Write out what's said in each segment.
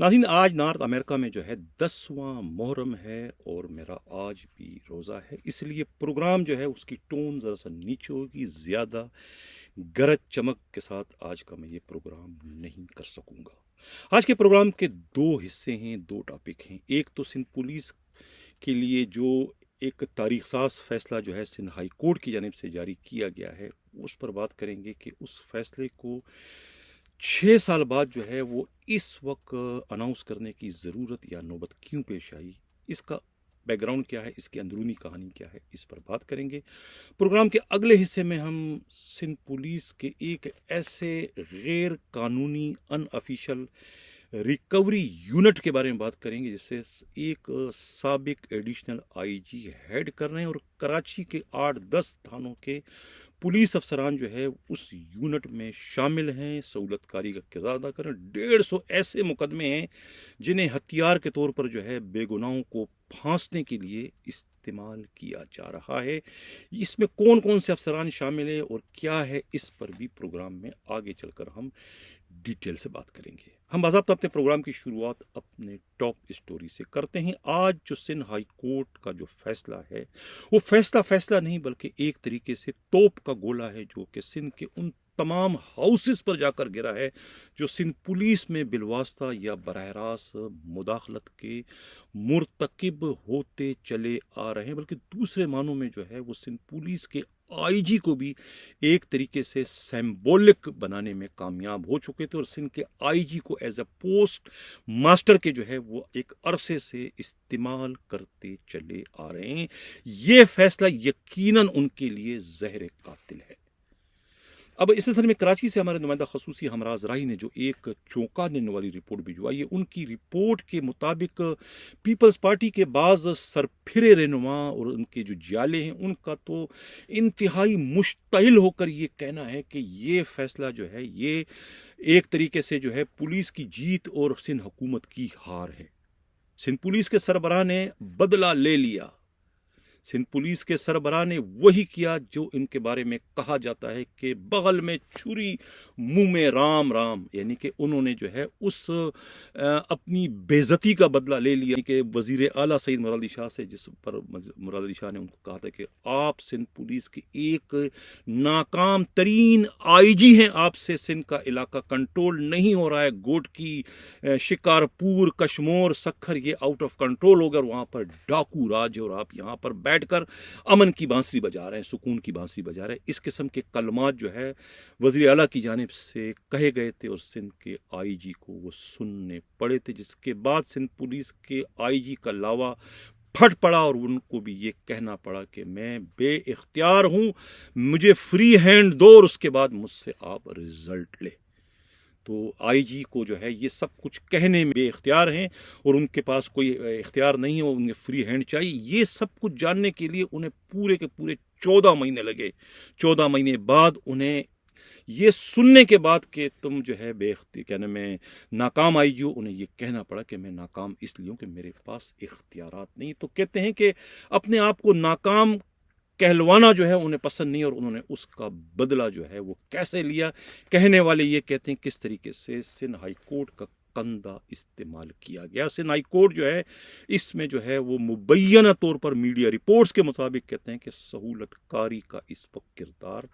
नाज़रीन, आज north America में जो है 10वां मुहर्रम है और मेरा आज भी रोज़ा है, इसलिए प्रोग्राम जो है उसकी टोन ज़रा सा नीचे होगी। ज़्यादा गरज चमक के साथ आज का मैं ये प्रोग्राम नहीं कर सकूंगा। आज के प्रोग्राम के दो हिस्से हैं, दो टॉपिक हैं। एक तो सिंध पुलिस के लिए जो एक तारीख साज फैसला जो है सिंध हाई कोर्ट की जानिब से जारी किया गया है, उस पर बात करेंगे कि उस फैसले को 6 साल बाद जो है वो इस वक्त अनाउंस करने की ज़रूरत या नौबत क्यों पेश आई, इसका बैकग्राउंड क्या है, इसकी अंदरूनी कहानी क्या है, इस पर बात करेंगे। प्रोग्राम के अगले हिस्से में हम सिंध पुलिस के एक ऐसे गैर कानूनी अनऑफिशियल रिकवरी यूनिट के बारे में बात करेंगे जिससे एक साबिक एडिशनल आईजी हेड कर रहे हैं और कराची के 8-10 थानों के पुलिस अफसरान जो है उस यूनिट में शामिल हैं, सहूलतकारी का किरदार अदा कर रहे हैं। 150 ऐसे मुकदमे हैं जिन्हें हथियार के तौर पर जो है बेगुनाहों को फांसने के लिए इस्तेमाल किया जा रहा है। इसमें कौन कौन से अफसरान शामिल हैं और क्या है, इस पर भी प्रोग्राम में आगे चलकर हम डिटेल से बात करेंगे। हम बाज़ाब्ता अपने प्रोग्राम की शुरुआत अपने टॉप स्टोरी से करते हैं। आज जो सिंध हाई कोर्ट का जो फैसला है वो फैसला नहीं बल्कि एक तरीके से तोप का गोला है जो कि सिंध के उन तमाम हाउसेस पर जाकर गिरा है जो सिंध पुलिस में बिलवास्ता या बराह रास्त मुदाखलत के मुर्तकिब होते चले आ रहे हैं, बल्कि दूसरे मानों में जो है वो सिंध पुलिस के आईजी को भी एक तरीके से सिंबॉलिक बनाने में कामयाब हो चुके थे और सिंध के आईजी को एज अ पोस्ट मास्टर के जो है वो एक अरसे से इस्तेमाल करते चले आ रहे हैं। ये फैसला यकीनन उनके लिए जहर कातिल है। अब इस सिलसिले में कराची से हमारे नुमाइंदा खसूसी हमराज राही ने जो एक चौंका देने वाली रिपोर्ट भिजवाई है, उनकी रिपोर्ट के मुताबिक पीपल्स पार्टी के बाज़ सरफिरे रहनुमा और उनके जो जाले हैं उनका तो इंतहाई मुश्तइल होकर ये कहना है कि ये फैसला जो है ये एक तरीके से जो है पुलिस की जीत और सिंध हुकूमत की हार है। सिंध पुलिस के सरबराह ने बदला ले लिया। सिंध पुलिस के सरबराह ने वही किया जो इनके बारे में कहा जाता है कि बगल में छुरी मुंह में राम राम, यानी कि उन्होंने जो है उस अपनी बेइज्जती का बदला ले लिया कि वजीर आला सईद मुराद अली शाह से, जिस पर मुराद अली शाह ने उनको कहा था कि आप सिंध पुलिस के एक नाकाम तरीन आईजी हैं, आपसे सिंध का इलाका कंट्रोल नहीं हो रहा है, गोट की शिकारपुर कश्मोर सखर ये आउट ऑफ कंट्रोल हो गया, वहाँ पर डाकू राज और आप यहाँ पर बैठकर अमन की बांसुरी बजा रहे हैं, सुकून की बांसुरी बजा रहे हैं। इस किस्म के कलमात जो है वज़ीर आला की जानिब से कहे गए थे और सिंध के आईजी को वो सुनने पड़े थे, जिसके बाद सिंध पुलिस के आईजी का लावा फट पड़ा और उनको भी ये कहना पड़ा कि मैं बेइख्तियार हूँ, मुझे फ्री हैंड दो और उसके बाद मुझसे आप रिजल्ट ले। तो आईजी को जो है ये सब कुछ कहने में बेइख्तियार हैं और उनके पास कोई इख्तियार नहीं है, उन्हें फ्री हैंड चाहिए। ये सब कुछ जानने के लिए उन्हें पूरे के पूरे 14 महीने लगे। 14 महीने बाद उन्हें ये सुनने के बाद कि तुम जो है कहने में नाकाम आईजी हो, उन्हें ये कहना पड़ा कि मैं नाकाम इसलिए हूँ कि मेरे पास इख्तियारात नहीं। तो कहते हैं कि अपने आप को नाकाम कहलवाना जो है उन्हें पसंद नहीं और उन्होंने उसका बदला जो है वो कैसे लिया। कहने वाले ये कहते हैं किस तरीके से सिंध हाई कोर्ट का कंधा इस्तेमाल किया गया। सिंध हाई कोर्ट जो है इसमें जो है वो मुबैना तौर पर मीडिया रिपोर्ट्स के मुताबिक कहते हैं कि सहूलतकारी का इस वक्त किरदार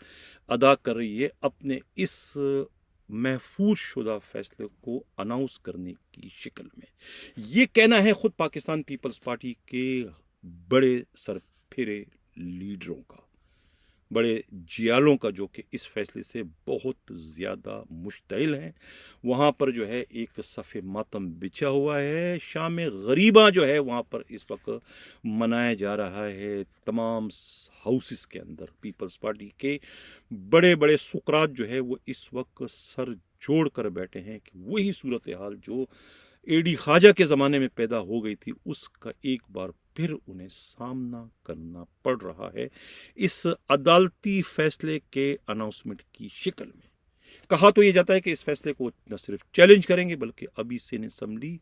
अदा कर रही है अपने इस महफूज शुदा फैसले को अनाउंस करने की शक्ल में। ये कहना है खुद पाकिस्तान पीपल्स पार्टी के बड़े सरफिरे लीडरों का, बड़े जियालों का, जो कि इस फैसले से बहुत ज़्यादा मुश्तइल हैं। वहाँ पर जो है एक सफ़े मातम बिछा हुआ है, शाम गरीबा जो है वहाँ पर इस वक्त मनाया जा रहा है। तमाम हाउसेस के अंदर पीपल्स पार्टी के बड़े बड़े सुकरात जो है वो इस वक्त सर जोड़ कर बैठे हैं कि वही सूरत हाल जो एडी ख्वाजा के ज़माने में पैदा हो गई थी उसका एक बार फिर उन्हें सामना करना पड़ रहा है इस अदालती फैसले के अनाउंसमेंट की शक्ल में। कहा तो ये जाता है कि इस फैसले को न सिर्फ चैलेंज करेंगे बल्कि अभी सिनेट असम्बली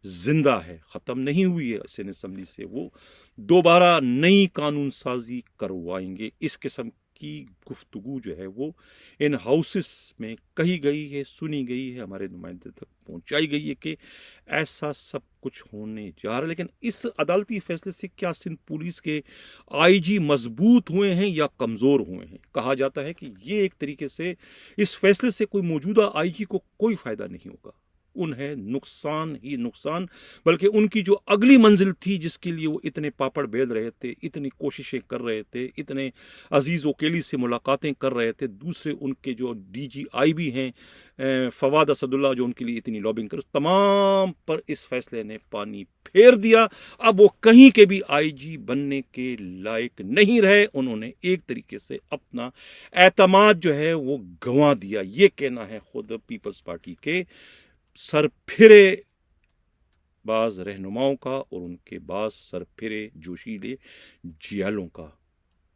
जिंदा है, ख़त्म नहीं हुई है। सिनेट असम्बली से वो दोबारा नई कानून साजी करवाएंगे। इस किस्म की गुफ्तगू जो है वो इन हाउसेस में कही गई है, सुनी गई है, हमारे नुमाइंदे तक पहुंचाई गई है कि ऐसा सब कुछ होने जा रहा है। लेकिन इस अदालती फैसले से क्या सिंध पुलिस के आईजी मजबूत हुए हैं या कमजोर हुए हैं? कहा जाता है कि ये एक तरीके से इस फैसले से कोई मौजूदा आईजी को कोई फायदा नहीं होगा, उन्हें नुकसान ही नुकसान, बल्कि उनकी जो अगली मंजिल थी जिसके लिए वो इतने पापड़ बेल रहे थे, इतनी कोशिशें कर रहे थे, इतने अजीज वकीली से मुलाकातें कर रहे थे, दूसरे उनके जो डीजीआई भी हैं फवाद असदुल्ला जो उनके लिए इतनी लॉबिंग कर, तमाम पर इस फैसले ने पानी फेर दिया। अब वो कहीं के भी आईजी बनने के लायक नहीं रहे। उन्होंने एक तरीके से अपना एतमाद जो है वो गंवा दिया। ये कहना है खुद पीपल्स पार्टी के सरफिरे बाज रहनुमाओं का और उनके बाद सरफिरे जोशीले जियालों का,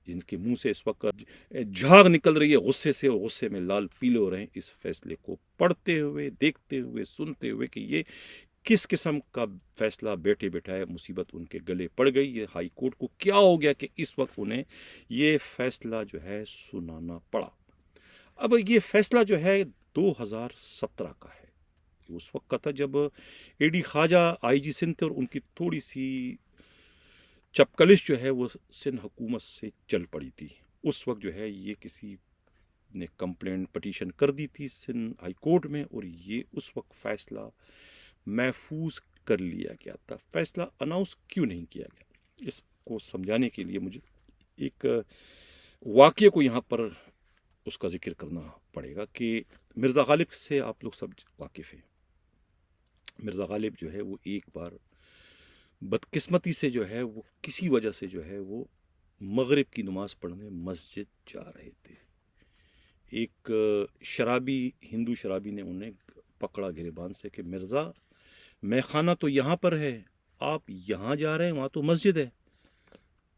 जिनके मुंह से इस वक्त झाग निकल रही है गुस्से से, और गुस्से में लाल पीले हो रहे हैं इस फैसले को पढ़ते हुए, देखते हुए, सुनते हुए कि ये किस किस्म का फैसला बैठे बैठाए मुसीबत उनके गले पड़ गई। ये हाई कोर्ट को क्या हो गया कि इस वक्त उन्हें ये फैसला जो है सुनाना पड़ा। अब ये फैसला जो है 2017 का है, उस वक्त का था जब एडी ख्वाजा आईजी सिंध थे और उनकी थोड़ी सी चपकलिश जो है वो सिंध हुकूमत से चल पड़ी थी। उस वक्त जो है ये किसी ने कंप्लेंट पटिशन कर दी थी सिंध हाई कोर्ट में, और ये उस वक्त फैसला महफूज कर लिया गया था। फैसला अनाउंस क्यों नहीं किया गया, इसको समझाने के लिए मुझे एक वाक़ये को यहाँ पर उसका जिक्र करना पड़ेगा कि मिर्ज़ा गालिब से आप लोग सब वाकिफ़ हैं। मिर्ज़ा गालिब जो है वो एक बार बदकिस्मती से जो है वो किसी वजह से जो है वो मगरिब की नमाज पढ़ने मस्जिद जा रहे थे। एक शराबी, हिंदू शराबी ने उन्हें पकड़ा गिरबान से कि मिर्ज़ा मैं खाना तो यहाँ पर है, आप यहाँ जा रहे हैं, वहाँ तो मस्जिद है।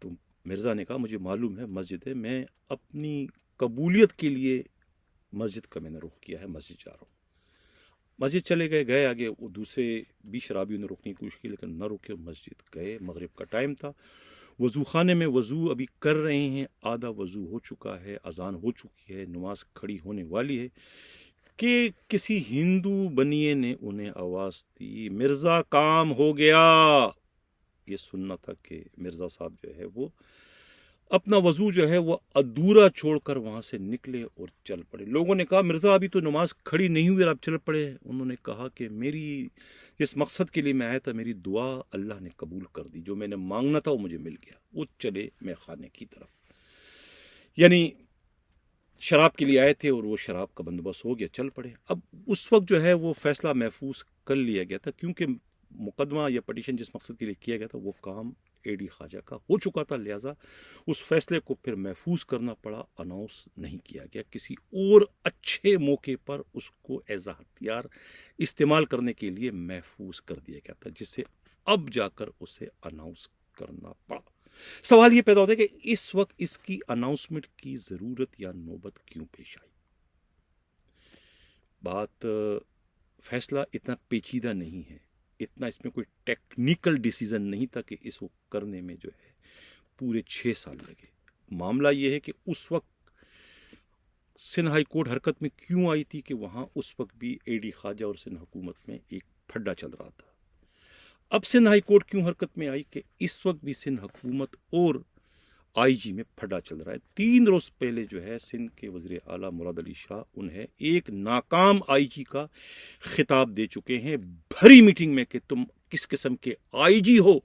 तो मिर्ज़ा ने कहा मुझे मालूम है मस्जिद है, मैं अपनी कबूलियत के लिए मस्जिद का मैंने रुख किया है, मस्जिद जा रहा हूँ। मस्जिद चले गए आगे, वो दूसरे भी शराबियों ने रोकने की कोशिश की लेकिन न रुके, मस्जिद गए। मगरिब का टाइम था, वज़ू खाने में वज़ू अभी कर रहे हैं, आधा वज़ू हो चुका है, अजान हो चुकी है, नमाज खड़ी होने वाली है कि किसी हिंदू बनिए ने उन्हें आवाज़ दी, मिर्ज़ा काम हो गया। ये सुनना था कि मिर्ज़ा साहब जो है वो अपना वज़ू जो है वो अधूरा छोड़कर वहाँ से निकले और चल पड़े। लोगों ने कहा मिर्ज़ा अभी तो नमाज खड़ी नहीं हुई, आप चल पड़े। उन्होंने कहा कि मेरी जिस मकसद के लिए मैं आया था, मेरी दुआ अल्लाह ने कबूल कर दी, जो मैंने मांगना था वो मुझे मिल गया। वो चले मैं खाने की तरफ, यानी शराब के लिए आए थे और वो शराब का बंदोबस्त हो गया, चल पड़े। अब उस वक्त जो है वो फैसला महफूज कर लिया गया था, क्योंकि मुकदमा या पटिशन जिस मकसद के लिए किया गया था वो काम एडी ख्वाजा का हो चुका था, लिहाजा उस फैसले को फिर महफूज करना पड़ा, अनाउंस नहीं किया गया। किसी और अच्छे मौके पर उसको एज हथियार इस्तेमाल करने के लिए महफूज कर दिया गया था, जिससे अब जाकर उसे अनाउंस करना पड़ा। सवाल ये पैदा होता है कि इस वक्त इसकी अनाउंसमेंट की जरूरत या नौबत क्यों पेश आई। बात फैसला इतना पेचीदा नहीं है, इतना इसमें कोई टेक्निकल डिसीजन नहीं था कि इसको करने में जो है पूरे 6 साल लगे। मामला ये है कि उस वक्त सिंध हाई कोर्ट हरकत में क्यों आई थी कि वहां उस वक्त भी एडी ख्वाजा और सिंध हुकूमत में एक फड्डा चल रहा था। अब सिंध हाई कोर्ट क्यों हरकत में आई कि इस वक्त भी सिंध हुकूमत और आईजी में फड्डा चल रहा है। 3 रोज पहले जो है सिंध के वज़ीर आला मुराद अली शाह उन्हें एक नाकाम आईजी का खिताब दे चुके हैं भरी मीटिंग में कि तुम किस किस्म के आईजी हो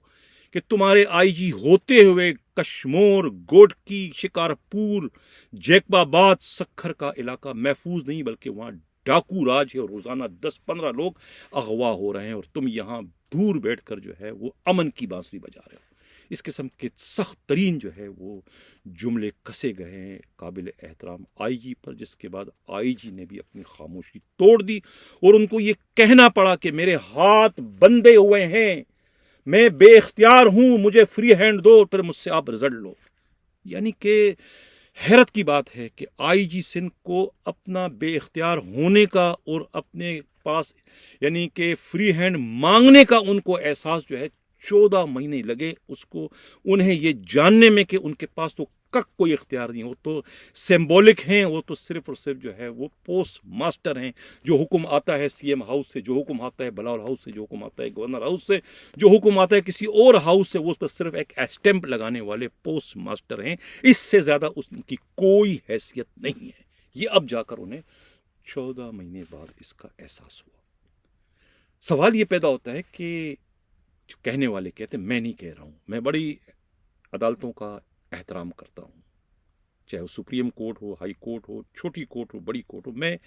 कि तुम्हारे आईजी होते हुए कश्मोर, गोडकी, शिकारपुर, जैकबाबाद, सखर का इलाका महफूज नहीं बल्कि वहाँ डाकू राज है और रोजाना 10-15 लोग अगवा हो रहे हैं और तुम यहाँ दूर बैठकर जो है वो अमन की बांसुरी बजा रहे हो। इस किस्म के सख्त तरीन जो है वो जुमले कसे गए हैं काबिल एहतराम आईजी पर, जिसके बाद आईजी ने भी अपनी खामोशी तोड़ दी और उनको ये कहना पड़ा कि मेरे हाथ बंधे हुए हैं, मैं बेख्तियार हूं, मुझे फ्री हैंड दो फिर मुझसे आप रिजल्ट लो। यानी कि हैरत की बात है कि आईजी सिंध को अपना बेख्तियार होने का और अपने पास यानी कि फ्री हैंड मांगने का उनको एहसास जो है 14 महीने लगे उसको, उन्हें ये जानने में कि उनके पास तो का कोई इख्तियार नहीं, वो तो सिंबॉलिक हैं, वो तो सिर्फ और सिर्फ जो है वो पोस्ट मास्टर हैं। जो हुक्म आता है सीएम हाउस से, जो हुक्म आता है बलावल हाउस से, जो हुक्म आता है गवर्नर हाउस से, जो हुक्म आता है किसी और हाउस से, वो उस पर सिर्फ एक स्टैंप लगाने वाले पोस्ट मास्टर हैं। इससे ज्यादा उनकी कोई हैसियत नहीं है। ये अब जाकर उन्हें 14 महीने बाद इसका एहसास हुआ। सवाल ये पैदा होता है कि जो कहने वाले कहते हैं, मैं नहीं कह रहा हूं, मैं बड़ी अदालतों का एहतराम करता हूं, चाहे वो सुप्रीम कोर्ट हो, हाई कोर्ट हो, छोटी कोर्ट हो, बड़ी कोर्ट हो, मैं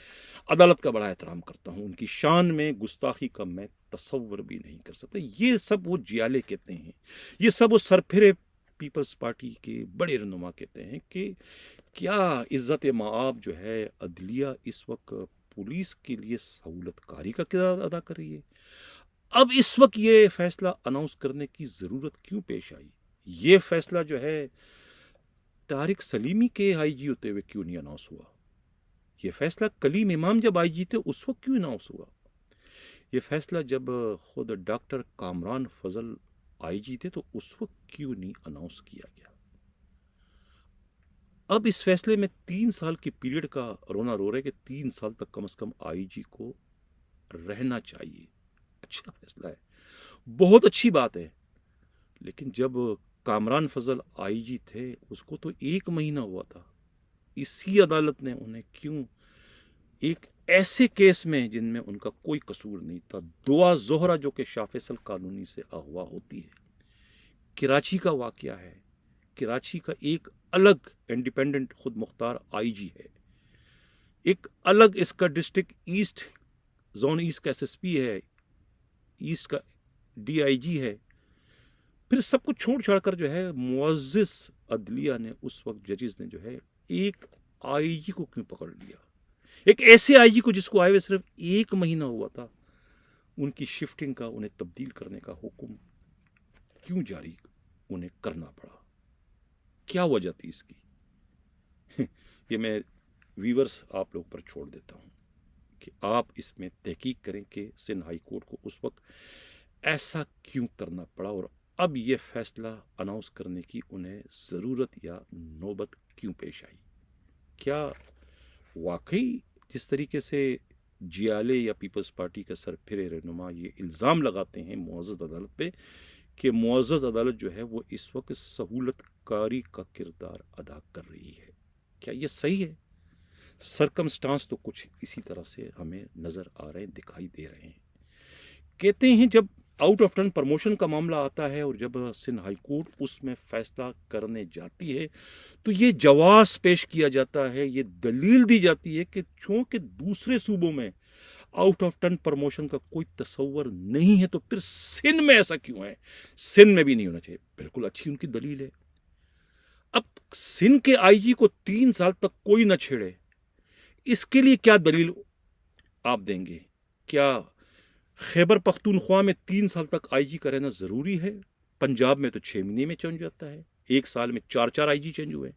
अदालत का बड़ा एहतराम करता हूं। उनकी शान में गुस्ताखी का मैं तसव्वुर भी नहीं कर सकता। ये सब वो जियाले कहते हैं, ये सब वो सरफिरे पीपल्स पार्टी के बड़े रहनुमा कहते हैं कि क्या इज्जत माआब जो है अदलिया इस वक्त पुलिस के लिए सहूलतकारी का किरदार अदा कर रही है। अब इस वक्त ये फैसला अनाउंस करने की जरूरत क्यों पेश आई? ये फैसला जो है तारिक सलीमी के आईजी होते हुए क्यों नहीं अनाउंस हुआ? ये फैसला कलीम इमाम जब आईजी थे उस वक्त क्यों अनाउंस हुआ? ये फैसला जब खुद डॉक्टर कामरान फजल आईजी थे तो उस वक्त क्यों नहीं अनाउंस किया गया? अब इस फैसले में 3 साल की पीरियड का रोना रो रहे कि 3 साल तक कम से कम आईजी को रहना चाहिए। अच्छा फैसला है, बहुत अच्छी बात है, लेकिन जब कामरान फजल आईजी थे उसको तो 1 महीना हुआ था। इसी अदालत ने उन्हें क्यों एक ऐसे केस में जिनमें उनका कोई कसूर नहीं था, दुआ जोहरा जो कि शाफेसल कानूनी से अगवा होती है, कराची का वाकया है, कराची का एक अलग इंडिपेंडेंट खुद मुख्तार आईजी है, एक अलग इसका डिस्ट्रिक्ट ईस्ट जोन ईस्ट का एसएसपी है, ईस्ट का डीआईजी है। फिर सब कुछ छोड़ छाड़ कर जो है मुअज़्ज़िज़ अदलिया ने उस वक्त जजेस ने जो है एक आईजी को क्यों पकड़ लिया? एक ऐसे आईजी को जिसको आए हुए सिर्फ 1 महीना हुआ था, उनकी शिफ्टिंग का, उन्हें तब्दील करने का हुक्म क्यों जारी उन्हें करना पड़ा? क्या वजह थी इसकी? ये मैं व्यूअर्स आप लोग पर छोड़ देता हूं कि आप इसमें तहकीक करें कि सिंध हाई कोर्ट को उस वक्त ऐसा क्यों करना पड़ा और अब ये फैसला अनाउंस करने की उन्हें ज़रूरत या नौबत क्यों पेश आई? क्या वाकई जिस तरीके से जियाले या पीपल्स पार्टी का सरफिरे रहनुमा ये इल्ज़ाम लगाते हैं मुअज़्ज़ज़ अदालत पे कि मुअज़्ज़ज़ अदालत जो है वो इस वक्त सहूलतकारी का किरदार अदा कर रही है, क्या ये सही है? सरकमस्टांस तो कुछ इसी तरह से हमें नज़र आ रहे हैं, दिखाई दे रहे हैं। कहते हैं जब आउट ऑफ टर्न प्रमोशन का मामला आता है और जब सिंध हाई कोर्ट उसमें फैसला करने जाती है तो ये जवाब पेश किया जाता है, ये दलील दी जाती है कि चूंकि दूसरे सूबों में आउट ऑफ टर्न प्रमोशन का कोई तस्वर नहीं है तो फिर सिंध में ऐसा क्यों है, सिंध में भी नहीं होना चाहिए। बिल्कुल अच्छी उनकी दलील है। अब सिंध के आईजी को 3 साल तक कोई न छेड़े, इसके लिए क्या दलील आप देंगे? क्या खैबर पख्तूनख्वा में 3 साल तक आईजी का रहना जरूरी है? पंजाब में तो 6 महीने में चेंज हो जाता है, 1 साल में 4 आईजी चेंज हुए,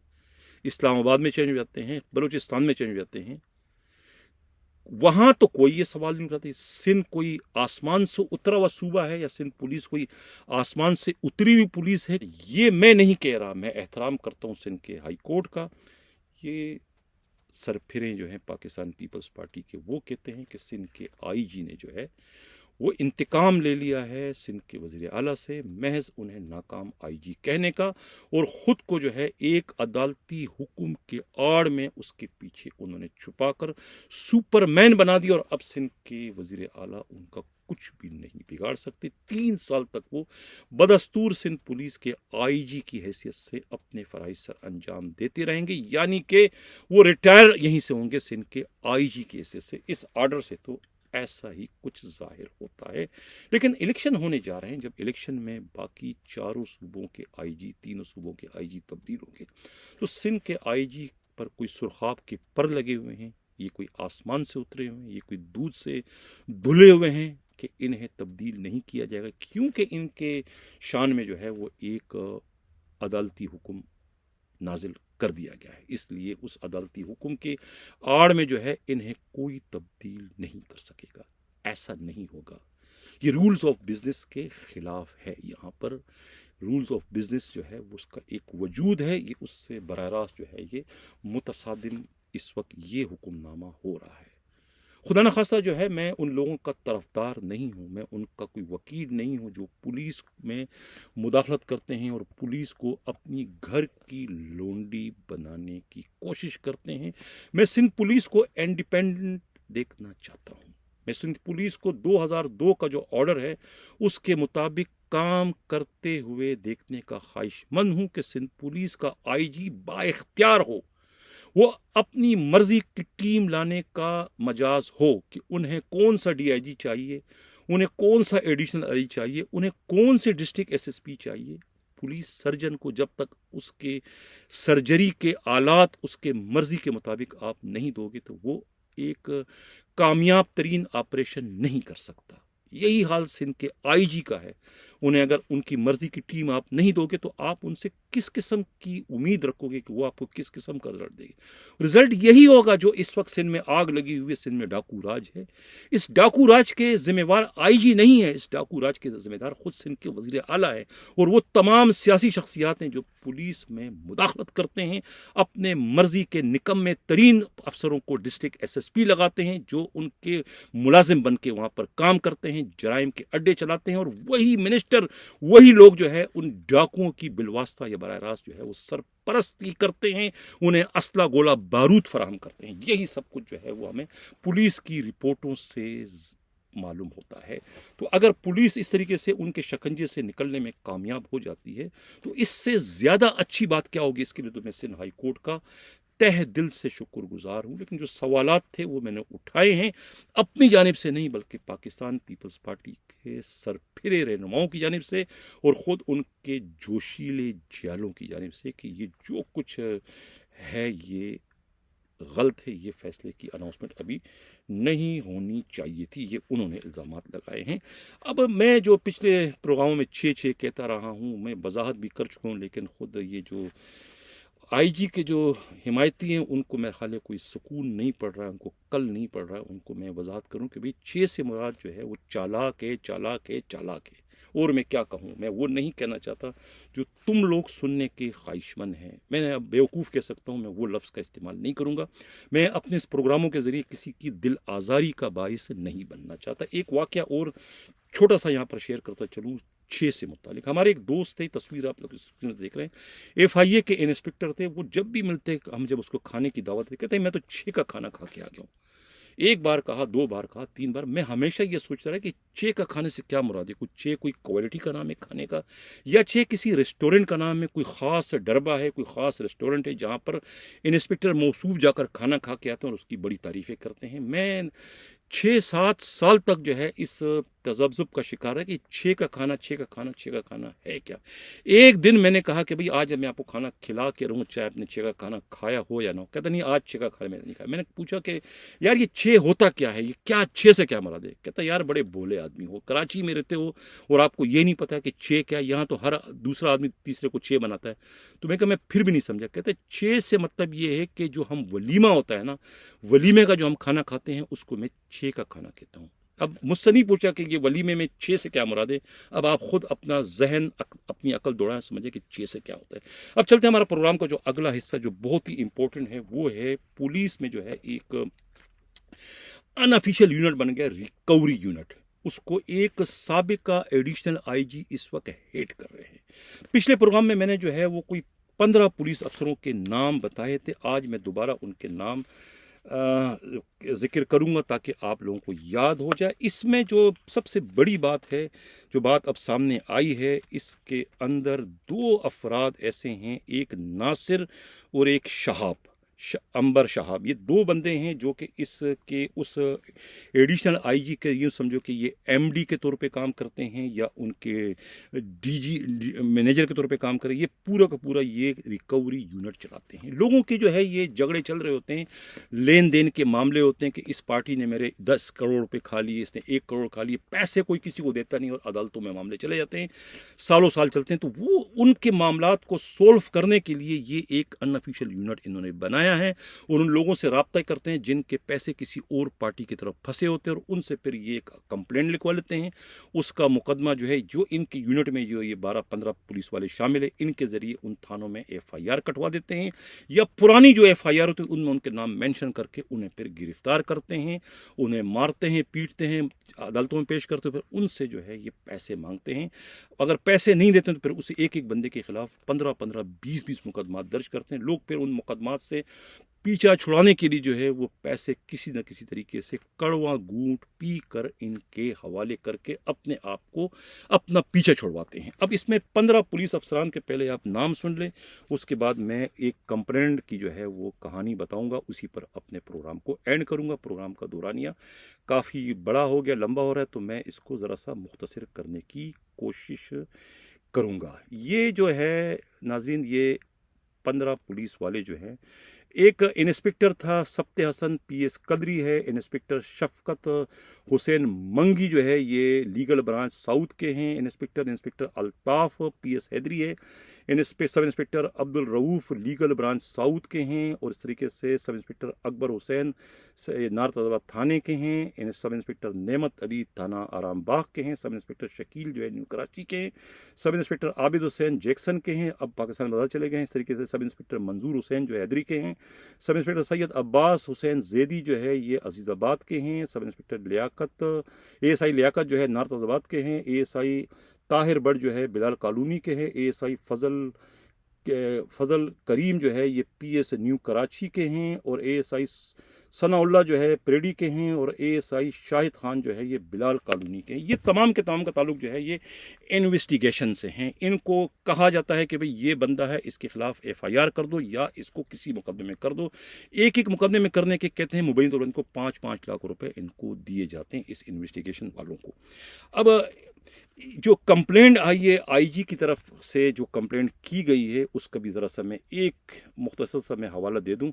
इस्लामाबाद में चेंज हो जाते हैं, बलूचिस्तान में चेंज हो जाते हैं। वहां तो कोई ये सवाल नहीं उठाता सिंध कोई आसमान से उतरा हुआ सूबा है या सिंध पुलिस कोई आसमान से उतरी हुई पुलिस है। ये मैं नहीं कह रहा, मैं एहतराम करता हूं सिंध के हाई कोर्ट का। ये सरफिरे जो हैं पाकिस्तान पीपल्स पार्टी के, वो कहते हैं कि सिंध के आईजी ने जो है वो इंतकाम ले लिया है सिंध के वज़ीर आला से, महज उन्हें नाकाम आईजी कहने का, और ख़ुद को जो है एक अदालती हुक्म के आड़ में उसके पीछे उन्होंने छुपाकर सुपरमैन बना दिया और अब सिंध के वज़ीर आला उनका कुछ भी नहीं बिगाड़ सकते। 3 साल तक वो बदस्तूर सिंध पुलिस के आईजी की हैसियत से अपने फ़राइज़ सर अंजाम देते रहेंगे, यानी कि वो रिटायर यहीं से होंगे सिंध के आईजी की हैसियत से। इस आर्डर से तो ऐसा ही कुछ जाहिर होता है। लेकिन इलेक्शन होने जा रहे हैं, जब इलेक्शन में बाकी 4 सूबों के आईजी, 3 सूबों के आईजी तब्दील होंगे तो सिंध के आईजी पर कोई सुरखाब के पर लगे हुए हैं, ये कोई आसमान से उतरे हुए हैं, ये कोई दूध से धुले हुए हैं कि इन्हें तब्दील नहीं किया जाएगा, क्योंकि इनके शान में जो है वो एक अदालती हुक्म नाजिल कर दिया गया है। इसलिए उस अदालती हुक्म के आड़ में जो है इन्हें कोई तब्दील नहीं कर सकेगा, ऐसा नहीं होगा। ये रूल्स ऑफ बिजनेस के खिलाफ है। यहाँ पर रूल्स ऑफ बिजनेस जो है वो उसका एक वजूद है, ये उससे बराह रास्त जो है ये मुतसादिम इस वक्त ये हुक्मनामा हो रहा है। खुदा न खास्ता जो है मैं उन लोगों का तरफदार नहीं हूँ, मैं उनका कोई वकील नहीं हूँ जो पुलिस में मुदाखलत करते हैं और पुलिस को अपनी घर की लोंडी बनाने की कोशिश करते हैं। मैं सिंध पुलिस को इंडिपेंडेंट देखना चाहता हूँ। मैं सिंध पुलिस को 2002 का जो ऑर्डर है उसके मुताबिक काम करते हुए देखने का ख्वाहिशमंद हूँ कि सिंध पुलिस का आईजी बाइख्तियार हो, वो अपनी मर्जी की टीम लाने का मजाज हो कि उन्हें कौन सा डीआईजी चाहिए, उन्हें कौन सा एडिशनल आईजी चाहिए, उन्हें कौन से डिस्ट्रिक्ट एसएसपी चाहिए। पुलिस सर्जन को जब तक उसके सर्जरी के आलात उसके मर्जी के मुताबिक आप नहीं दोगे तो वो एक कामयाब तरीन ऑपरेशन नहीं कर सकता। यही हाल सिंध के आईजी का है। उन्हें अगर उनकी मर्जी की टीम आप नहीं दोगे तो आप उनसे किस किस्म की उम्मीद रखोगे कि वो आपको किस किस्म का रिजल्ट देगी। रिजल्ट यही होगा जो इस वक्त सिंध में आग लगी हुई है। सिंध में डाकू राज है। इस डाकू राज के जिम्मेवार आईजी नहीं है, इस डाकू राज के जिम्मेदार खुद सिंध के वजीर आला है और वो तमाम सियासी शख्सियात हैं जो पुलिस में मुदाखलत करते हैं, अपने मर्जी के निकम्मे तरीन अफसरों को डिस्ट्रिक्ट एसएसपी लगाते हैं जो उनके मुलाजिम बन के वहां पर काम करते हैं, जराइम के अड्डे चलाते हैं और वही मिनिस्टर वही लोग जो है उन डाकुओं की बिलवास्ता या बराह रास्त जो है वो सरपरस्ती करते हैं, उन्हें असला गोला बारूद फराहम करते हैं। यही सब कुछ जो है वो हमें पुलिस की रिपोर्टों से मालूम होता है। तो अगर पुलिस इस तरीके से उनके शिकंजे से निकलने में कामयाब हो जाती है तो इससे ज्यादा अच्छी बात क्या होगी। इसके लिए तो मैं सिंध हाई कोर्ट का तह दिल से शुक्रगुजार हूं। लेकिन जो सवालात थे वो मैंने उठाए हैं अपनी जानिब से नहीं बल्कि पाकिस्तान पीपल्स पार्टी के सरफिरे रहनुमाओं की जानिब से और ख़ुद उनके जोशीले जियालों की जानिब से कि ये जो कुछ है ये गलत है, ये फैसले की अनाउंसमेंट अभी नहीं होनी चाहिए थी, ये उन्होंने इल्ज़ामात लगाए हैं। अब मैं जो पिछले प्रोग्रामों में 6 कहता रहा हूँ, मैं वजाहत भी कर चुका हूँ, लेकिन ख़ुद ये जो आईजी के जो हिमायती हैं उनको मेरे ख्याल है कोई सुकून नहीं पड़ रहा है, उनको कल नहीं पड़ रहा है। उनको मैं वजाहत करूं कि भाई 6 से मुराद जो है वो चालाक है, चालाक है, चालाक है। और मैं क्या कहूं, मैं वो नहीं कहना चाहता जो तुम लोग सुनने के ख्वाहिशमंद हैं। मैं अब बेवकूफ़ कह सकता हूं, मैं वो लफ्ज़ का इस्तेमाल नहीं करूंगा। मैं अपने इस प्रोग्रामों के ज़रिए किसी की दिल आज़ारी का बाइस नहीं बनना चाहता। एक वाक़या और छोटा सा यहाँ पर शेयर करता चलूँ 6 से मुतालिक। हमारे एक दोस्त थे, तस्वीर आप लोग स्क्रीन पर देख रहे हैं, FIA के इंस्पेक्टर थे। वो जब भी मिलते हम जब उसको खाने की दावत देते कहते मैं तो 6 का खाना खा के आ गया हूँ। एक बार कहा, 2 बार कहा, 3 बार। मैं हमेशा ये सोचता रहा कि 6 का खाने से क्या मुराद है। कुछ 6 कोई क्वालिटी का नाम है खाने का, या 6 किसी रेस्टोरेंट का नाम है, कोई ख़ास डरबा है, कोई ख़ास रेस्टोरेंट है जहाँ पर इंस्पेक्टर मौसूफ जाकर खाना खा के आते हैं और उसकी बड़ी तारीफ़ें करते हैं। मैं 6-7 साल तक जो है इस तजब्जुब का शिकार है कि 6 का खाना, 6 का खाना, 6 का खाना है क्या। एक दिन मैंने कहा कि भाई आज मैं आपको खाना खिला के रहूँ, चाहे आपने 6 का खाना खाया हो या ना हो। कहता नहीं आज 6 का खाना मैंने नहीं खाया। मैंने पूछा कि यार ये 6 होता क्या है, ये क्या 6 से क्या मुराद है। कहता यार बड़े भोले आदमी हो, कराची में रहते हो और आपको ये नहीं पता कि 6 क्या। यहाँ तो हर दूसरा आदमी तीसरे को 6 बनाता है। तो मैं कहा मैं फिर भी नहीं समझा। कहते 6 से मतलब ये है कि जो हम वलीमा होता है ना, वलीमे का जो हम खाना खाते हैं उसको मैं 6 का खाना कहता हूँ। अब मुझसे नहीं पूछा कि ये वलीमे में 6 से क्या मुराद है। अब आप खुद अपना जहन अपनी अकल दौड़ाएं, समझे कि 6 से क्या होता है। अब चलते हैं हमारा प्रोग्राम का जो अगला हिस्सा जो बहुत ही इंपॉर्टेंट है वो है पुलिस में जो है एक अनऑफिशियल यूनिट बन गया रिकवरी यूनिट। उसको एक साबिका एडिशनल आईजी इस वक्त हेड कर रहे हैं। पिछले प्रोग्राम में मैंने जो है वो कोई 15 पुलिस अफसरों के नाम बताए थे। आज मैं दोबारा उनके नाम जिक्र करूंगा ताकि आप लोगों को याद हो जाए। इसमें जो सबसे बड़ी बात है, जो बात अब सामने आई है, इसके अंदर 2 अफराद ऐसे हैं, एक नासिर और एक शहाब, अंबर शहाब। ये 2 बंदे हैं जो कि इसके उस एडिशनल आईजी के यूँ समझो कि ये MD के तौर पे काम करते हैं या उनके DG मैनेजर के तौर पे काम करें। ये पूरा का पूरा ये रिकवरी यूनिट चलाते हैं। लोगों के जो है ये झगड़े चल रहे होते हैं, लेन देन के मामले होते हैं कि इस पार्टी ने मेरे 10 करोड़ रुपये खा लिए, इसने 1 करोड़ खा लिए। पैसे कोई किसी को देता नहीं और अदालतों में मामले चले जाते हैं, सालों साल चलते हैं। तो वो उनके मामलात को सोल्व करने के लिए ये एक अनऑफिशियल यूनिट इन्होंने बनाया बनाया है और उन लोगों से रब्ता करते हैं जिनके पैसे किसी और पार्टी की तरफ फंसे होते हैं और उनसे फिर ये एक कंप्लेंट लिखवा लेते हैं। उसका मुकदमा जो है, जो इनकी यूनिट में जो ये 12-15 पुलिस वाले शामिल है, इनके ज़रिए उन थानों में FIR कटवा देते हैं या पुरानी जो FIR होती है उनमें उनके नाम मेंशन करके उन्हें फिर गिरफ्तार करते हैं, उन्हें मारते हैं, पीटते हैं, अदालतों में पेश करते हैं, फिर उनसे जो है ये पैसे मांगते हैं। अगर पैसे नहीं देते तो फिर उसे एक एक बंदे के खिलाफ 15-15, 20-20 मुकदमा दर्ज करते हैं। लोग फिर उन मुकदमात से पीछा छुड़ाने के लिए जो है वो पैसे किसी न किसी तरीके से कड़वा घूंट पी कर इनके हवाले करके अपने आप को अपना पीछा छुड़वाते हैं। अब इसमें 15 पुलिस अफसरान के पहले आप नाम सुन लें, उसके बाद मैं एक कंप्लेंट की जो है वो कहानी बताऊंगा, उसी पर अपने प्रोग्राम को एंड करूंगा। प्रोग्राम का दौरानिया काफ़ी बड़ा हो गया, लंबा हो रहा है, तो मैं इसको ज़रा सा मुख्तसर करने की कोशिश करूंगा। ये जो है नाज़रीन, ये 15 पुलिस वाले जो हैं, एक इंस्पेक्टर था सब्ते हसन PS कदरी है, इंस्पेक्टर शफकत हुसैन मंगी जो है ये लीगल ब्रांच साउथ के हैं, इंस्पेक्टर अल्ताफ PS हैदरी है, sub inspector Abdul Rauf legal branch south के हैं, और इस तरीके से sub inspector Akbar Hussain north अदालत थाने के हैं, सब इंस्पेक्टर नेमत अली थाना आराम बाग के हैं, सब इंस्पेक्टर शकील जो है न्यू कराची के हैं, sub inspector Abid Hussain Jackson के हैं, अब पाकिस्तान बाजार चले गए हैं, इस तरीके से सब इंस्पेक्टर मंजूर हुसैन जो हैदरी के हैं, सब इंस्पेक्टर सैयद अब्बास हुसैन जैदी जो है ये अजीज़ाबाद के हैं, sub inspector Liaquat ASI Liaquat जो है नार्थ अदालत के हैं, ASI ताहिर बट जो है बिलाल कॉलोनी के हैं, ASI फजल करीम जो है ये PS न्यू कराची के हैं, और ASI सनाउल्ला जो है परेडी के हैं, और ASI शाहिद खान जो है ये बिलाल कॉलोनी के हैं। ये तमाम के तमाम का ताल्लुक जो है ये इन्वेस्टिगेशन से हैं। इनको कहा जाता है कि भाई ये बंदा है, इसके खिलाफ FIR कर दो या इसको किसी मुकदमे में कर दो। एक एक मुकदमे में करने के कहते हैं मुबैन तौर पर इनको 5-5 लाख रुपए इनको दिए जाते हैं इस इन्वेस्टिगेशन वालों को। अब जो कंप्लेंट आई है IG की तरफ से, जो कंप्लेंट की गई है उसका भी ज़रा सा मैं एक मुख्तसर सा मैं हवाला दे दूं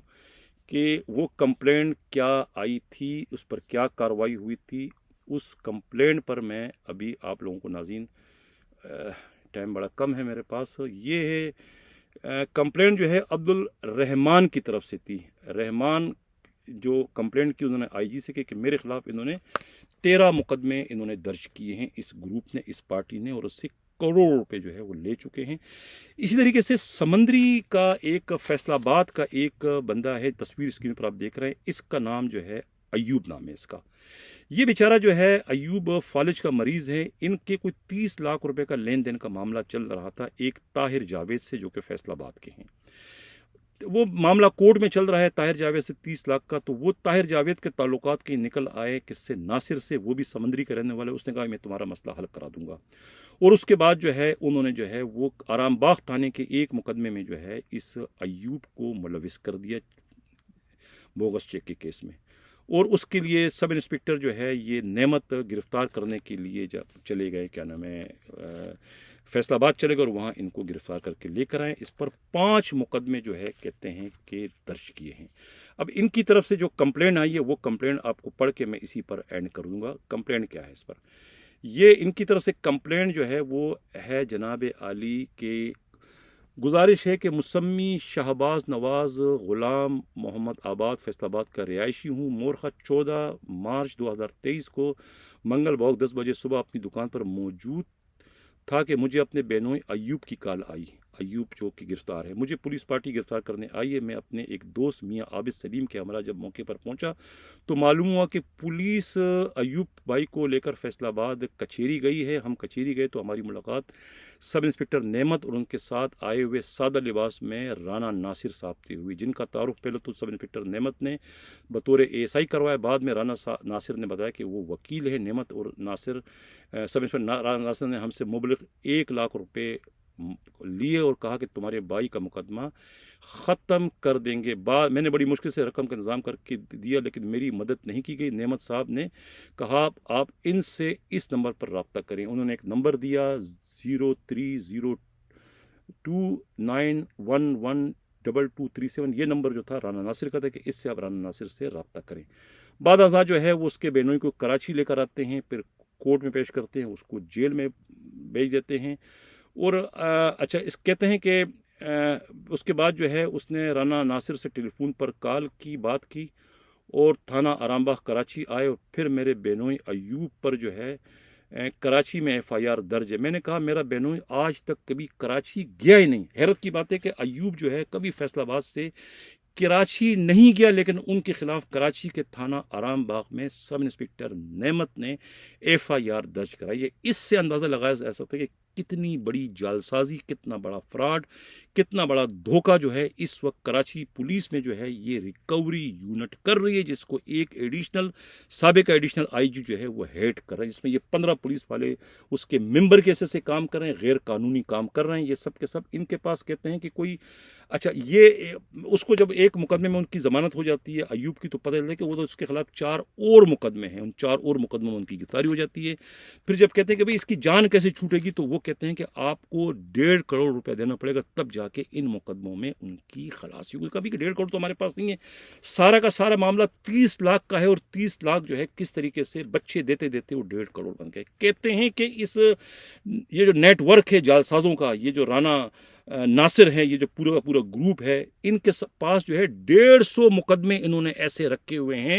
कि वो कंप्लेंट क्या आई थी, उस पर क्या कार्रवाई हुई थी। उस कंप्लेंट पर मैं अभी आप लोगों को नाज़रीन, टाइम बड़ा कम है मेरे पास, ये है कंप्लेंट जो है अब्दुल रहमान की तरफ से थी। रहमान जो कंप्लेंट की उन्होंने IG से कि मेरे खिलाफ इन्होंने 13 मुकदमे इन्होंने दर्ज किए हैं, इस ग्रुप ने, इस पार्टी ने, और उससे करोड़ रुपए जो है वो ले चुके हैं। इसी तरीके से समंदरी का एक फैसलाबाद का एक बंदा है, तस्वीर स्क्रीन पर आप देख रहे हैं, इसका नाम जो है अयूब नाम है इसका। ये बेचारा जो है अयूब फालिज का मरीज है। इनके कोई 30 लाख रुपए का लेन देन का मामला चल रहा था एक ताहिर जावेद से जो कि फैसलाबाद के हैं। वो मामला कोर्ट में चल रहा है ताहिर जावेद से 30 लाख का। तो वो ताहिर जावेद के ताल्लुकात के निकल आए किससे, नासिर से, वो भी समंदरी के रहने वाले। उसने कहा मैं तुम्हारा मसला हल करा दूंगा, और उसके बाद जो है उन्होंने जो है वो आराम बाग थाने के एक मुकदमे में जो है इस अयूब को मुलविस कर दिया बोगस चेक के केस में। और उसके लिए सब इंस्पेक्टर जो है ये नेमत गिरफ्तार करने के लिए चले गए, क्या नाम है, फैसलाबाद चले गए और वहाँ इनको गिरफ्तार करके लेकर आए। इस पर 5 मुकदमे जो है कहते हैं कि दर्ज किए हैं। अब इनकी तरफ से जो कंप्लेंट आई है वो कंप्लेंट आपको पढ़ के मैं इसी पर एंड कर दूंगा। कंप्लेंट क्या है इस पर, ये इनकी तरफ से कंप्लेंट जो है वो है जनाब आली के गुजारिश है कि मुसम्मी शहबाज नवाज गुलाम मोहम्मद आबाद फैसलाबाद का रिहायशी हूँ। मोरखा 14 मार्च 2023 को मंगल भोग 10 बजे सुबह अपनी दुकान पर मौजूद था कि मुझे अपने बेनोई अयूब की कॉल आई। अयूब जो कि गिरफ्तार है, मुझे पुलिस पार्टी गिरफ्तार करने आई है। मैं अपने एक दोस्त मियाँ आबिद सलीम के हमरा जब मौके पर पहुंचा तो मालूम हुआ कि पुलिस अयूब भाई को लेकर फैसलाबाद कचेरी गई है। हम कचेरी गए तो हमारी मुलाकात सब इंस्पेक्टर नेमत और उनके साथ आए हुए सादा लिबास में राना नासिर साहब से हुई, जिनका तारुफ पहले तो सब इंस्पेक्टर नेमत ने बतौर ASI करवाया। बाद में राना नासिर ने बताया कि वो वकील है। नेमत और नासिर सब इंस्पेक्टर राना नासिर ने हमसे मुबलग 1 लाख रुपए लिए और कहा कि तुम्हारे भाई का मुकदमा ख़त्म कर देंगे। बाद मैंने बड़ी मुश्किल से रकम का इंतज़ाम करके दिया, लेकिन मेरी मदद नहीं की गई। नेमत साहब ने कहा आप इनसे इस नंबर पर रब्ता करें। उन्होंने एक नंबर दिया 0302911237। ये नंबर जो था राना नासिर का था कि इससे आप राना नासिर से रब्ता करें। बाद अज़ा जो है वो उसके बेनोई को कराची लेकर आते हैं, फिर कोर्ट में पेश करते हैं, उसको जेल में भेज देते हैं। और अच्छा इस कहते हैं कि उसके बाद जो है उसने राना नासिर से टेलीफोन पर कॉल की, बात की और थाना आरामबाग कराची आए और फिर मेरे बेनोई अयूब पर जो है कराची में एफआईआर दर्ज है। मैंने कहा मेरा बेनोई आज तक कभी कराची गया ही नहीं। हैरत की बात है कि अयूब जो है कभी फैसलाबाद से कराची नहीं गया, लेकिन उनके खिलाफ कराची के थाना आरामबाग में सब इंस्पेक्टर नेमत ने एफआईआर दर्ज कराई है। इससे अंदाज़ा लगाया जा सकता है कि कितनी बड़ी जालसाजी, कितना बड़ा फ्रॉड, कितना बड़ा धोखा जो है इस वक्त कराची पुलिस में जो है ये रिकवरी यूनिट कर रही है, जिसको एक एडिशनल साबिका एडिशनल आईजी जो है वो हेड कर रहा है, जिसमें ये 15 पुलिस वाले उसके मेंबर के ऐसे काम कर रहे हैं, गैर कानूनी काम कर रहे हैं। ये सब के सब इनके पास कहते हैं कि कोई अच्छा ये उसको जब एक मुकदमे में उनकी जमानत हो जाती है अयूब की, तो पता चलता है कि वो तो उसके खिलाफ 4 और मुकदमे हैं, उन 4 और मुकदमों में उनकी गिरफ्तारी हो जाती है। फिर जब कहते हैं कि भाई इसकी जान कैसे छूटेगी, तो वो कहते हैं कि आपको 1.5 करोड़ रुपया देना पड़ेगा, तब जाके इन मुकदमों में उनकी खलासी होगी। कभी कि 1.5 करोड़ तो हमारे पास नहीं है। सारा का सारा मामला 30 लाख का है और 30 लाख जो है किस तरीके से बच्चे देते देते वो 1.5 करोड़ बन गए। कहते हैं कि ये जो नेटवर्क है जालसाजों का, ये जो राना नासिर है, ये जो पूरा का पूरा ग्रुप है, इनके पास जो है 150 मुकदमे इन्होंने ऐसे रखे हुए हैं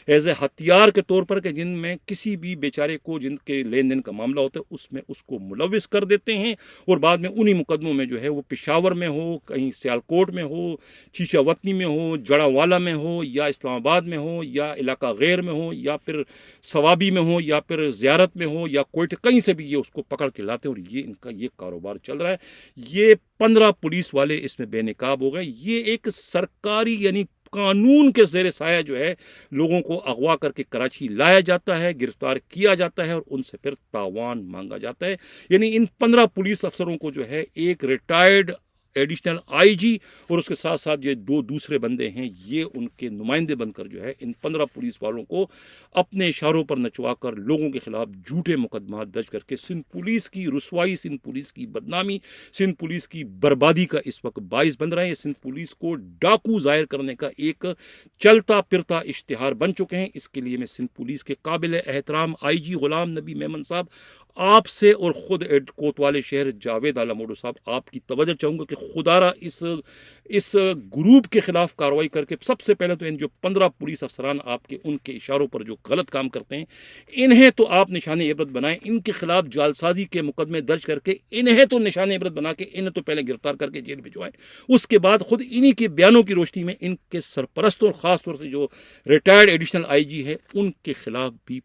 एज ए हथियार के तौर पर, कि जिनमें किसी भी बेचारे को जिनके लेन देन का मामला होता है उसमें उसको मुलविस कर देते हैं और बाद में उन्हीं मुकदमों में जो है वो पेशावर में हो, कहीं सियालकोट में हो, शीशावतनी में हो, जड़ावाला में हो, या इस्लामाबाद में हो, या इलाका गैर में हो, या फिर सवाबी में हो, या फिर ज़ियारत में हो, या कोयटे, कहीं से भी ये उसको पकड़ के लाते हैं और ये इनका ये कारोबार चल रहा है। ये 15 पुलिस वाले इसमें बेनकाब हो गए। ये एक सरकारी यानी कानून के ज़ेरे साया जो है लोगों को अगवा करके कराची लाया जाता है, गिरफ्तार किया जाता है और उनसे फिर तावान मांगा जाता है। यानी इन 15 पुलिस अफसरों को जो है एक रिटायर्ड एडिशनल आईजी और उसके साथ साथ जो 2 दूसरे बंदे हैं, ये उनके नुमाइंदे बनकर जो है इन 15 पुलिस वालों को अपने इशारों पर नचवाकर लोगों के खिलाफ झूठे मुकदमा दर्ज करके सिंध पुलिस की रुसवाई, सिंध पुलिस की बदनामी, सिंध पुलिस की बर्बादी का इस वक्त बाइस बन रहे हैं। सिंध पुलिस को डाकू जाहिर करने का एक चलता फिरता इश्तिहार बन चुके हैं। इसके लिए मैं सिंध पुलिस के काबिल एहतराम आईजी गुलाम नबी मेमन साहब आपसे और ख़ुद कोतवाली शहर जावेद आला मोडो साहब आपकी तवज्जो चाहूँगा कि खुदारा इस ग्रुप के खिलाफ कार्रवाई करके सबसे पहले तो इन जो 15 पुलिस अफसरान आपके उनके इशारों पर जो गलत काम करते हैं, इन्हें तो आप निशाने इबरत बनाएं। इनके खिलाफ जालसाजी के मुकदमे दर्ज करके इन्हें तो निशाने इबरत बना के इन्हें तो पहले गिरफ्तार करके जेल भिजवाएं। उसके बाद खुद इन्हीं के बयानों की रोशनी में इनके सरपरस्त और ख़ास तौर से जो रिटायर्ड एडिशनल आईजी है उनके खिलाफ भी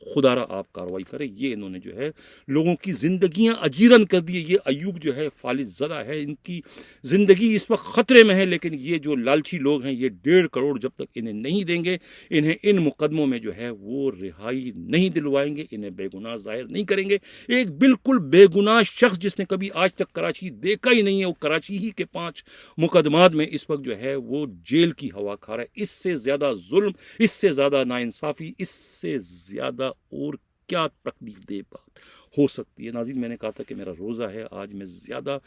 खुदारा आप कार्रवाई करें। ये इन्होंने जो है लोगों की ज़िंदगियां अजीरन कर दी है। ये अयूब जो है फालिज ज़दा है, इनकी ज़िंदगी इस वक्त ख़तरे में है, लेकिन ये जो लालची लोग हैं ये 1.5 करोड़ जब तक इन्हें नहीं देंगे, इन्हें इन मुकदमों में जो है वो रिहाई नहीं दिलवाएंगे, इन्हें बेगुनाह जाहिर नहीं करेंगे। एक बिल्कुल बेगुनाह शख्स जिसने कभी आज तक कराची देखा ही नहीं है, वो कराची ही के 5 मुकदमात में इस वक्त जो है वो जेल की हवा खा रहा है। इससे ज़्यादा जुल्म, इससे ज़्यादा नाइंसाफ़ी, इससे ज़्यादा और क्या तकलीफ दे बात हो सकती है। नाज़रीन, मैंने कहा था कि मेरा रोज़ा है, आज मैं ज़्यादा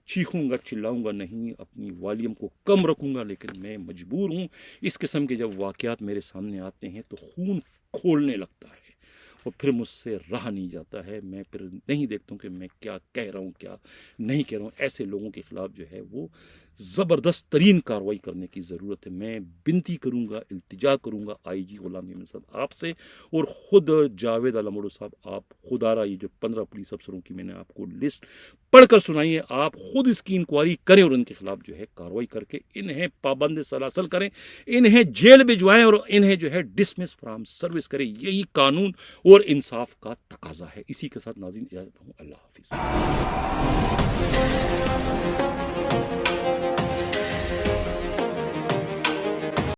चीखूंगा चिल्लाऊंगा नहीं, अपनी वॉल्यूम को कम रखूंगा, लेकिन मैं मजबूर हूँ। इस किस्म के जब वाक़यात मेरे सामने आते हैं तो खून खोलने लगता है और फिर मुझसे रहा नहीं जाता है। मैं फिर नहीं देखता हूँ कि मैं क्या कह रहा हूँ, क्या नहीं कह रहा हूँ। ऐसे लोगों के ख़िलाफ़ जो है वो ज़बरदस्त तरीन कार्रवाई करने की ज़रूरत है। मैं विनती करूँगा, इल्तिजा करूँगा आईजी गुलाम नबी साहब आपसे और ख़ुद जावेद आला मोडो साहब, आप खुदारा ये जो 15 पुलिस अफसरों की मैंने आपको लिस्ट पढ़कर सुनाई है, आप ख़ुद इसकी इंक्वायरी करें और उनके खिलाफ जो है कार्रवाई करके इन्हें पाबंद सलासल करें, इन्हें जेल भिजवाएं और इन्हें जो है डिसमिस फ्राम सर्विस करें। यही कानून और इंसाफ का तकाजा है। इसी के साथ नाज़रीन इजाज़त हूँ। अल्लाह हाफिज़।